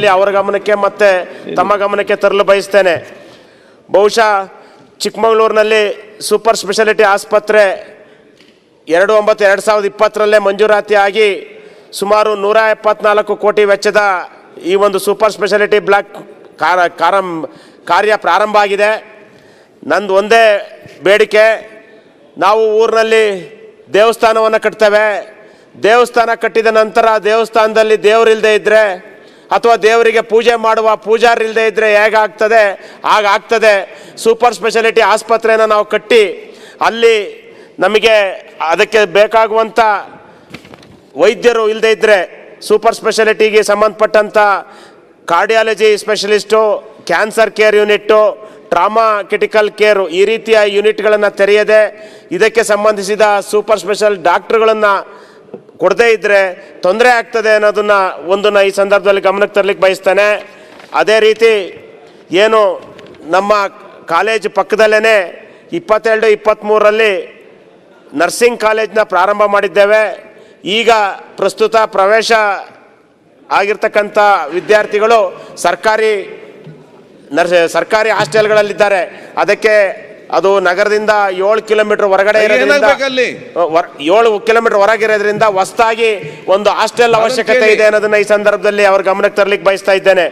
ಸಂದರ್ಭದಲ್ಲಿ ಅವರ ಗಮನಕ್ಕೆ ಮತ್ತು ತಮ್ಮ ಗಮನಕ್ಕೆ ತರಲು ಬಯಸ್ತೇನೆ. ಬಹುಶಃ ಚಿಕ್ಕಮಗಳೂರಿನಲ್ಲಿ ಸೂಪರ್ ಸ್ಪೆಷಾಲಿಟಿ ಆಸ್ಪತ್ರೆ 2/9/2020 ಮಂಜೂರಾತಿ ಆಗಿ ಸುಮಾರು 174 ಕೋಟಿ ವೆಚ್ಚದ ಈ ಒಂದು ಸೂಪರ್ ಸ್ಪೆಷಾಲಿಟಿ ಬ್ಲಾಕ್ ಕಾರ್ಯ ಪ್ರಾರಂಭ ಆಗಿದೆ. ನಂದು ಒಂದೇ ಬೇಡಿಕೆ, ನಾವು ಊರಿನಲ್ಲಿ ದೇವಸ್ಥಾನವನ್ನು ಕಟ್ತೇವೆ. ದೇವಸ್ಥಾನ ಕಟ್ಟಿದ ನಂತರ ದೇವಸ್ಥಾನದಲ್ಲಿ ದೇವರಿಲ್ಲದೆ ಇದ್ದರೆ ಅಥವಾ ದೇವರಿಗೆ ಪೂಜೆ ಮಾಡುವ ಪೂಜಾರಿಲ್ಲದೆ ಇದ್ದರೆ ಹೇಗಾಗ್ತದೆ ಹಾಗಾಗ್ತದೆ. ಸೂಪರ್ ಸ್ಪೆಷಾಲಿಟಿ ಆಸ್ಪತ್ರೆಯನ್ನು ನಾವು ಕಟ್ಟಿ ಅಲ್ಲಿ ನಮಗೆ ಅದಕ್ಕೆ ಬೇಕಾಗುವಂಥ ವೈದ್ಯರು ಇಲ್ಲದೆ ಇದ್ದರೆ ಸೂಪರ್ ಸ್ಪೆಷಾಲಿಟಿಗೆ ಸಂಬಂಧಪಟ್ಟಂಥ cardiology specialist, cancer care unit, trauma critical care ಈ ರೀತಿಯ ಯೂನಿಟ್ಗಳನ್ನು ತೆರೆಯದೆ ಇದಕ್ಕೆ ಸಂಬಂಧಿಸಿದ ಸೂಪರ್ ಸ್ಪೆಷಲ್ ಡಾಕ್ಟ್ರುಗಳನ್ನು ಕೊಡದೇ ಇದ್ದರೆ ತೊಂದರೆ ಆಗ್ತದೆ ಅನ್ನೋದನ್ನು ಈ ಸಂದರ್ಭದಲ್ಲಿ ಗಮನಕ್ಕೆ ತರಲಿಕ್ಕೆ ಬಯಸ್ತೇನೆ. ಅದೇ ರೀತಿ ಏನು ನಮ್ಮ ಕಾಲೇಜ್ ಪಕ್ಕದಲ್ಲೇ 22-23ರಲ್ಲಿ ನರ್ಸಿಂಗ್ ಕಾಲೇಜ್ನ ಪ್ರಾರಂಭ ಮಾಡಿದ್ದೇವೆ. ಈಗ ಪ್ರಸ್ತುತ ಪ್ರವೇಶ ಆಗಿರ್ತಕ್ಕಂಥ ವಿದ್ಯಾರ್ಥಿಗಳು ಸರ್ಕಾರಿ ಹಾಸ್ಟೆಲ್ಗಳಲ್ಲಿದ್ದಾರೆ. ಅದಕ್ಕೆ ಅದು ನಗರದಿಂದ 7 ಕಿಲೋಮೀಟರ್ ಹೊರಗಡೆ ಇರೋದ್ರಿಂದ 7 ಕಿಲೋಮೀಟರ್ ಹೊರಗಿರೋದ್ರಿಂದ ಹೊಸದಾಗಿ ಒಂದು ಹಾಸ್ಟೆಲ್ ಅವಶ್ಯಕತೆ ಇದೆ ಅನ್ನೋದನ್ನ ಈ ಸಂದರ್ಭದಲ್ಲಿ ಅವ್ರ ಗಮನಕ್ಕೆ ತರಲಿಕ್ಕೆ ಬಯಸ್ತಾ ಇದ್ದೇನೆ.